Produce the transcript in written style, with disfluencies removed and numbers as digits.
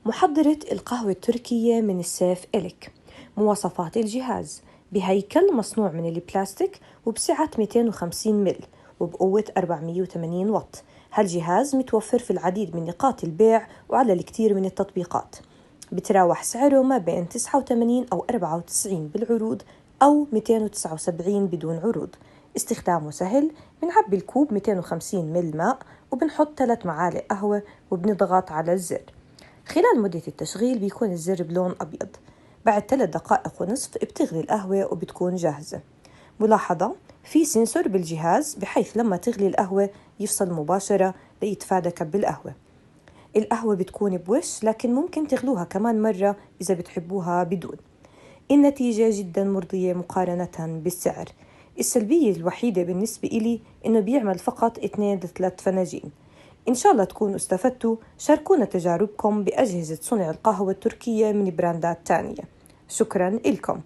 محضرة القهوة التركية من السيف إليك. مواصفات الجهاز: بهيكل مصنوع من البلاستيك وبسعة 250 مل وبقوة 480 واط. هالجهاز متوفر في العديد من نقاط البيع وعلى الكثير من التطبيقات. بتراوح سعره ما بين 89 أو 94 بالعروض أو 279 بدون عروض. استخدامه سهل، بنعبي الكوب 250 مل ماء وبنحط 3 معالق قهوة وبنضغط على الزر. خلال مدة التشغيل بيكون الزر بلون أبيض. بعد 3 دقائق ونصف بتغلي القهوة وبتكون جاهزة. ملاحظة: في سنسور بالجهاز بحيث لما تغلي القهوة يفصل مباشرة ليتفادى كب القهوة. القهوة بتكون بوش، لكن ممكن تغلوها كمان مرة إذا بتحبوها بدون. النتيجة جدا مرضية مقارنة بالسعر. السلبية الوحيدة بالنسبة إلي إنه بيعمل فقط 2-3 فناجين. إن شاء الله تكونوا استفدتوا. شاركونا تجاربكم بأجهزة صنع القهوة التركية من براندات تانية. شكرا لكم.